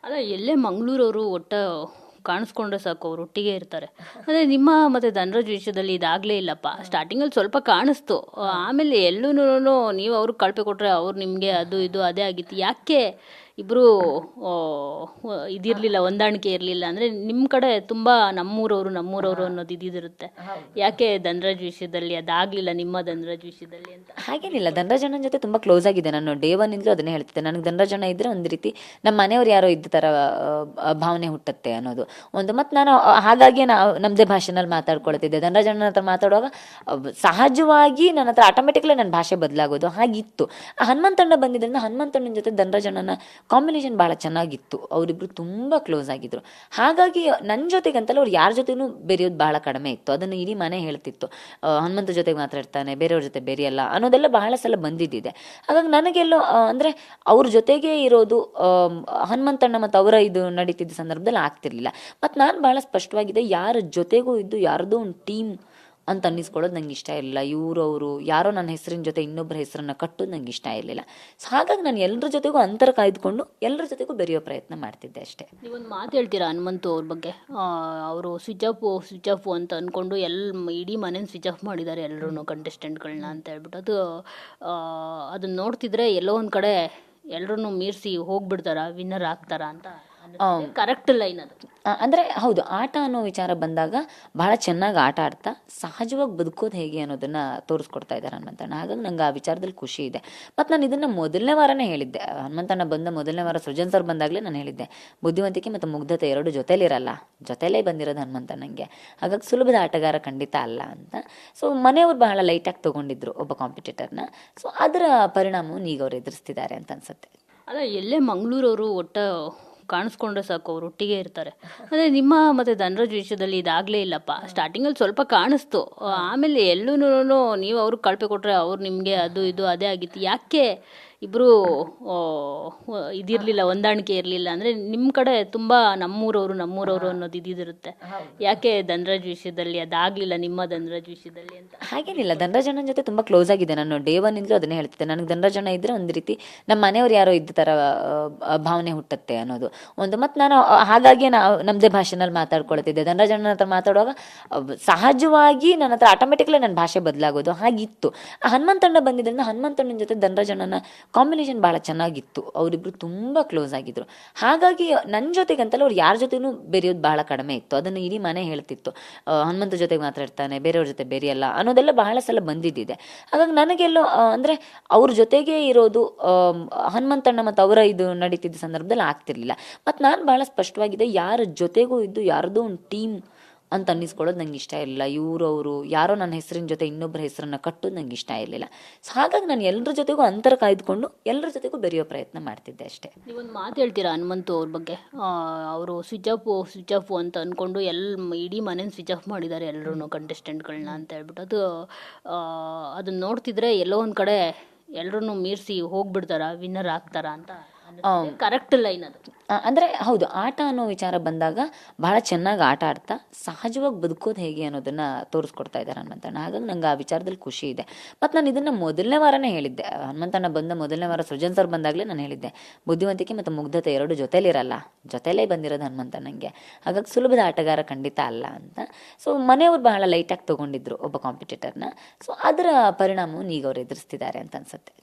ಅಲ್ಲ ಎಲ್ಲೇ ಮಂಗಳೂರವರು ಕಾಣಿಸ್ಕೊಂಡ್ರೆ ಸಾಕು ಅವ್ರು ಒಟ್ಟಿಗೆ ಇರ್ತಾರೆ. ಅದೇ ನಿಮ್ಮ ಮತ್ತೆ ಧನರಾಜ್ ವಿಷಯದಲ್ಲಿ ಇದಾಗಲೇ ಇಲ್ಲಪ್ಪ. ಸ್ಟಾರ್ಟಿಂಗಲ್ಲಿ ಸ್ವಲ್ಪ ಕಾಣಿಸ್ತು, ಆಮೇಲೆ ಎಲ್ಲೂ ನೀವು ಅವ್ರಿಗೆ ಕಳಪೆ ಕೊಟ್ರೆ ಅವ್ರು ನಿಮಗೆ ಅದು ಇದು ಅದೇ ಆಗಿತ್ತು. ಯಾಕೆ ಇಬ್ಬರು ಇದಿರಲಿಲ್ಲ, ಹೊಂದಾಣಿಕೆ ಇರಲಿಲ್ಲ? ಅಂದರೆ ನಿಮ್ಮ ಕಡೆ ತುಂಬ ನಮ್ಮೂರವರು ಅನ್ನೋದು ಇದಿರುತ್ತೆ. ಯಾಕೆ ಧನರಾಜ್ ವಿಷಯದಲ್ಲಿ ಅದಾಗಲಿಲ್ಲ ನಿಮ್ಮ ಧನರಾಜ್ ವಿಷಯದಲ್ಲಿ ಅಂತ? ಹಾಗೇನಿಲ್ಲ, ಧನರಾಜ್ ಅಣ್ಣನ ಜೊತೆ ತುಂಬ ಕ್ಲೋಸ್ ಆಗಿದೆ. ನಾನು ಡೇ ಒನ್ ಇಂದಲೂ ಅದನ್ನೇ ಹೇಳ್ತಿದ್ದೆ. ನನಗೆ ಧನರಾಜ್ ಅಣ್ಣ ಇದ್ದರೆ ಒಂದು ರೀತಿ ನಮ್ಮ ಮನೆಯವ್ರು ಯಾರೋ ಇದ್ದ ಥರ ಭಾವನೆ ಹುಟ್ಟುತ್ತೆ ಅನ್ನೋದು ಒಂದು. ಮತ್ತು ನಾನು ಹಾಗಾಗಿ ನಮ್ಮದೇ ಭಾಷೆನಲ್ಲಿ ಮಾತಾಡ್ಕೊಳ್ತಿದ್ದೆ. ಧನರಾಜ್ ಅಣ್ಣನ ಹತ್ರ ಮಾತಾಡುವಾಗ ಸಹಜವಾಗಿ ನನ್ನ ಹತ್ರ ಆಟೋಮೆಟಿಕ್ಲಿ ನನ್ನ ಭಾಷೆ ಬದಲಾಗೋದು ಹಾಗಿತ್ತು. ಹನುಮಂತಣ್ಣ ಬಂದಿದ್ದರಿಂದ ಹನುಮಂತಣ್ಣನ ಜೊತೆ ಧನರಾಜ್ ಅಣ್ಣನ ಕಾಂಬಿನೇಷನ್ ಭಾಳ ಚೆನ್ನಾಗಿತ್ತು. ಅವರಿಬ್ರು ತುಂಬ ಕ್ಲೋಸ್ ಆಗಿದ್ರು. ಹಾಗಾಗಿ ನನ್ನ ಜೊತೆಗಂತಲ್ಲ, ಅವ್ರು ಯಾರ ಜೊತೆನೂ ಬೆರೆಯೋದು ಭಾಳ ಕಡಿಮೆ ಇತ್ತು. ಅದನ್ನು ಇಡೀ ಮನೆ ಹೇಳ್ತಿತ್ತು, ಹನುಮಂತ ಜೊತೆಗೆ ಮಾತಾಡ್ತಾನೆ, ಬೇರೆಯವ್ರ ಜೊತೆ ಬೆರೆಯಲ್ಲ ಅನ್ನೋದೆಲ್ಲ ಬಹಳ ಸಲ ಬಂದಿದ್ದಿದೆ. ಹಾಗಾಗಿ ನನಗೆಲ್ಲೋ ಅಂದರೆ ಅವ್ರ ಜೊತೆಗೆ ಇರೋದು ಹನುಮಂತಣ್ಣ ಮತ್ತು ಅವರ ಇದು ನಡೀತಿದ್ದ ಸಂದರ್ಭದಲ್ಲಿ ಆಗ್ತಿರ್ಲಿಲ್ಲ. ಮತ್ತು ನಾನು ಭಾಳ ಸ್ಪಷ್ಟವಾಗಿದೆ, ಯಾರ ಜೊತೆಗೂ ಇದ್ದು ಯಾರದೋ ಒಂದು ಟೀಮ್ ಅಂತ ಅನ್ನಿಸ್ಕೊಳ್ಳೋದು ನಂಗೆ ಇಷ್ಟ ಇರಲಿಲ್ಲ. ಅವರು ಯಾರೋ ನನ್ನ ಹೆಸರಿನ ಜೊತೆ ಇನ್ನೊಬ್ಬರ ಹೆಸರನ್ನು ಕಟ್ಟೋದು ನಂಗೆ ಇಷ್ಟ ಇರಲಿಲ್ಲ. ಸೊ ಹಾಗಾಗಿ ನಾನು ಎಲ್ಲರ ಜೊತೆಗೂ ಅಂತರ ಕಾಯ್ದುಕೊಂಡು ಎಲ್ಲರ ಜೊತೆಗೂ ಬೆರೆಯೋ ಪ್ರಯತ್ನ ಮಾಡ್ತಿದ್ದೆ ಅಷ್ಟೇ. ನೀವೊಂದು ಮಾತು ಹೇಳ್ತೀರಾ ಹನುಮಂತು ಅವ್ರ ಬಗ್ಗೆ? ಅವರು ಸ್ವಿಚ್ ಆಫ್ ಅಂತ ಅಂದ್ಕೊಂಡು ಇಡೀ ಮನೇನ ಸ್ವಿಚ್ ಆಫ್ ಮಾಡಿದ್ದಾರೆ ಎಲ್ಲರೂ ಕಂಟೆಸ್ಟೆಂಟ್ಗಳನ್ನ ಅಂತ ಹೇಳ್ಬಿಟ್ಟು. ಅದನ್ನ ನೋಡ್ತಿದ್ರೆ ಎಲ್ಲೋ ಒಂದು ಕಡೆ ಎಲ್ಲರೂ ಮೀರಿಸಿ ಹೋಗ್ಬಿಡ್ತಾರ, ವಿನ್ನರ್ ಆಗ್ತಾರ ಅಂತ ಕರೆಕ್ಟ್ ಲೈನ್ ಅದು. ಅಂದರೆ ಹೌದು, ಆಟ ಅನ್ನೋ ವಿಚಾರ ಬಂದಾಗ ಬಹಳ ಚೆನ್ನಾಗಿ ಆಟ ಆಡ್ತಾ ಸಹಜವಾಗಿ ಬದುಕೋದು ಹೇಗೆ ಅನ್ನೋದನ್ನು ತೋರಿಸ್ಕೊಡ್ತಾ ಇದ್ದಾರೆ ಹನುಮಂತಣ್ಣ. ಹಾಗಾಗಿ ನಂಗೆ ಆ ವಿಚಾರದಲ್ಲಿ ಖುಷಿ ಇದೆ. ಮತ್ತು ನಾನು ಇದನ್ನು ಮೊದಲನೇ ವಾರನೇ ಹೇಳಿದ್ದೆ. ಹನುಮಂತಣ್ಣ ಬಂದ ಮೊದಲನೇ ವಾರ ಸೃಜನ್ ಸರ್ ಬಂದಾಗಲೇ ನಾನು ಹೇಳಿದ್ದೆ, ಬುದ್ಧಿವಂತಿಕೆ ಮತ್ತು ಮುಗ್ಧತೆ ಎರಡು ಜೊತೆಲಿರಲ್ಲ, ಜೊತೆಲೇ ಬಂದಿರೋದು ಹನುಮಂತಣ್ಣಂಗೆ. ಹಾಗಾಗಿ ಸುಲಭದ ಆಟಗಾರ ಖಂಡಿತ ಅಲ್ಲ ಅಂತ. ಸೊ ಮನೆಯವ್ರು ಬಹಳ ಲೈಟಾಗಿ ತೊಗೊಂಡಿದ್ರು ಒಬ್ಬ ಕಾಂಪಿಟೇಟರ್ನ. ಸೊ ಅದರ ಪರಿಣಾಮವನ್ನು ಈಗ ಅವ್ರು ಎದುರಿಸ್ತಿದ್ದಾರೆ ಅಂತ ಅನ್ಸುತ್ತೆ. ಅಲ್ಲ ಎಲ್ಲೇ ಮಂಗಳೂರವರು ಕಾಣಿಸ್ಕೊಂಡ್ರೆ ಸಾಕು ಅವ್ರು ಒಟ್ಟಿಗೆ ಇರ್ತಾರೆ. ಅದೇ ನಿಮ್ಮ ಮತ್ತೆ ಧನರಾಜ್ ವಿಷಯದಲ್ಲಿ ಇದಾಗಲೇ ಇಲ್ಲಪ್ಪ. ಸ್ಟಾರ್ಟಿಂಗಲ್ಲಿ ಸ್ವಲ್ಪ ಕಾಣಿಸ್ತು, ಆಮೇಲೆ ಎಲ್ಲೂ ನೀವು ಅವ್ರಿಗೆ ಕಳಪೆ ಕೊಟ್ರೆ ಅವ್ರು ನಿಮಗೆ ಅದು ಇದು ಅದೇ ಆಗಿತ್ತು. ಯಾಕೆ ಇಬ್ಬರು ಇದಿರಲಿಲ್ಲ, ಹೊಂದಾಣಿಕೆ ಇರಲಿಲ್ಲ? ಅಂದರೆ ನಿಮ್ಮ ಕಡೆ ತುಂಬ ನಮ್ಮೂರವರು ಅನ್ನೋದು ಇದಿರುತ್ತೆ. ಯಾಕೆ ಧನರಾಜ್ ವಿಷಯದಲ್ಲಿ ಅದಾಗಲಿಲ್ಲ ನಿಮ್ಮ ಧನರಾಜ್ ವಿಷಯದಲ್ಲಿ ಅಂತ? ಹಾಗೇನಿಲ್ಲ, ಧನರಾಜ್ ಅಣ್ಣನ ಜೊತೆ ತುಂಬ ಕ್ಲೋಸ್ ಆಗಿದೆ. ನಾನು ಡೇ ಒನ್ ಇಂದಲೂ ಅದನ್ನೇ ಹೇಳ್ತಿದ್ದೆ. ನನಗೆ ಧನರಾಜ್ ಅಣ್ಣ ಇದ್ದರೆ ಒಂದು ರೀತಿ ನಮ್ಮ ಮನೆಯವ್ರು ಯಾರೋ ಇದ್ದ ಥರ ಭಾವನೆ ಹುಟ್ಟುತ್ತೆ ಅನ್ನೋದು ಒಂದು. ಮತ್ತು ನಾನು ಹಾಗಾಗಿ ನಮ್ಮದೇ ಭಾಷೆನಲ್ಲಿ ಮಾತಾಡ್ಕೊಳ್ತಿದ್ದೆ. ಧನರಾಜ್ ಅಣ್ಣನ ಹತ್ರ ಮಾತಾಡುವಾಗ ಸಹಜವಾಗಿ ನನ್ನ ಹತ್ರ ಆಟೋಮೆಟಿಕ್ಲಿ ನನ್ನ ಭಾಷೆ ಬದಲಾಗೋದು ಹಾಗಿತ್ತು. ಹನುಮಂತಣ್ಣ ಬಂದಿದ್ದರಿಂದ ಹನುಮಂತಣ್ಣನ ಜೊತೆ ಧನರಾಜ್ ಅಣ್ಣನ ಕಾಂಬಿನೇಷನ್ ಭಾಳ ಚೆನ್ನಾಗಿತ್ತು. ಅವರಿಬ್ರು ತುಂಬ ಕ್ಲೋಸ್ ಆಗಿದ್ರು. ಹಾಗಾಗಿ ನನ್ನ ಜೊತೆಗಂತಲ್ಲ, ಅವ್ರು ಯಾರ ಜೊತೆನೂ ಬೆರೆಯೋದು ಭಾಳ ಕಡಿಮೆ ಇತ್ತು. ಅದನ್ನು ಇಡೀ ಮನೆ ಹೇಳ್ತಿತ್ತು, ಹನುಮಂತ ಜೊತೆಗೆ ಮಾತಾಡ್ತಾನೆ, ಬೇರೆಯವ್ರ ಜೊತೆ ಬೆರೆಯಲ್ಲ ಅನ್ನೋದೆಲ್ಲ ಬಹಳ ಸಲ ಬಂದಿದ್ದಿದೆ. ಹಾಗಾಗಿ ನನಗೆಲ್ಲೋ ಅಂದರೆ ಅವ್ರ ಜೊತೆಗೆ ಇರೋದು ಹನುಮಂತಣ್ಣ ಮತ್ತು ಅವರ ಇದು ನಡೀತಿದ್ದ ಸಂದರ್ಭದಲ್ಲಿ ಆಗ್ತಿರ್ಲಿಲ್ಲ. ಮತ್ತು ನಾನು ಭಾಳ ಸ್ಪಷ್ಟವಾಗಿದೆ, ಯಾರ ಜೊತೆಗೂ ಇದ್ದು ಯಾರದೋ ಒಂದು ಟೀಮ್ ಅಂತ ಅನ್ನಿಸ್ಕೊಳ್ಳೋದು ನಂಗೆ ಇಷ್ಟ ಇರಲಿಲ್ಲ. ಅವರು ಯಾರೋ ನನ್ನ ಹೆಸರಿನ ಜೊತೆ ಇನ್ನೊಬ್ಬರ ಹೆಸರನ್ನು ಕಟ್ಟೋದು ನಂಗೆ ಇಷ್ಟ ಇರಲಿಲ್ಲ. ಸೊ ಹಾಗಾಗಿ ನಾನು ಎಲ್ಲರ ಜೊತೆಗೂ ಅಂತರ ಕಾಯ್ದುಕೊಂಡು ಎಲ್ಲರ ಜೊತೆಗೂ ಬೆರೆಯೋ ಪ್ರಯತ್ನ ಮಾಡ್ತಿದ್ದೆ ಅಷ್ಟೇ. ನೀವೊಂದು ಮಾತು ಹೇಳ್ತೀರಾ ಹನುಮಂತು ಅವ್ರ ಬಗ್ಗೆ? ಅವರು ಸ್ವಿಚ್ ಆಫ್ ಅಂತ ಅಂದ್ಕೊಂಡು ಇಡೀ ಮನೇನ ಸ್ವಿಚ್ ಆಫ್ ಮಾಡಿದ್ದಾರೆ ಎಲ್ಲರೂ ಕಂಟೆಸ್ಟೆಂಟ್ಗಳನ್ನ ಅಂತ ಹೇಳ್ಬಿಟ್ಟು. ಅದನ್ನ ನೋಡ್ತಿದ್ರೆ ಎಲ್ಲೋ ಒಂದು ಕಡೆ ಎಲ್ಲರೂ ಮೀರಿಸಿ ಹೋಗ್ಬಿಡ್ತಾರ, ವಿನ್ನರ್ ಆಗ್ತಾರ ಅಂತ ಕರೆಕ್ಟ್ ಲೈನ್ ಅದು. ಅಂದರೆ ಹೌದು, ಆಟ ಅನ್ನೋ ವಿಚಾರ ಬಂದಾಗ ಬಹಳ ಚೆನ್ನಾಗಿ ಆಟ ಆಡ್ತಾ ಸಹಜವಾಗಿ ಬದುಕೋದು ಹೇಗೆ ಅನ್ನೋದನ್ನು ತೋರಿಸ್ಕೊಡ್ತಾ ಇದ್ದಾರೆ ಹನುಮಂತಣ್ಣ. ಹಾಗಾಗಿ ನಂಗೆ ಆ ವಿಚಾರದಲ್ಲಿ ಖುಷಿ ಇದೆ. ಮತ್ತು ನಾನು ಇದನ್ನು ಮೊದಲನೇ ವಾರನೇ ಹೇಳಿದ್ದೆ. ಹನುಮಂತಣ್ಣ ಬಂದ ಮೊದಲನೇ ವಾರ ಸೃಜನ್ ಸರ್ ಬಂದಾಗಲೇ ನಾನು ಹೇಳಿದ್ದೆ, ಬುದ್ಧಿವಂತಿಕೆ ಮತ್ತು ಮುಗ್ಧತೆ ಎರಡು ಜೊತೆಲಿರಲ್ಲ, ಜೊತೆಲೇ ಬಂದಿರೋದು ಹನುಮಂತಣ್ಣಂಗೆ. ಹಾಗಾಗಿ ಸುಲಭದ ಆಟಗಾರ ಖಂಡಿತ ಅಲ್ಲ ಅಂತ. ಸೊ ಮನೆಯವ್ರು ಬಹಳ ಲೈಟಾಗಿ ತೊಗೊಂಡಿದ್ರು ಒಬ್ಬ ಕಾಂಪಿಟೇಟರ್ನ. ಸೊ ಅದರ ಪರಿಣಾಮವನ್ನು ಈಗ ಅವ್ರು ಎದುರಿಸ್ತಿದ್ದಾರೆ ಅಂತ ಅನ್ಸುತ್ತೆ.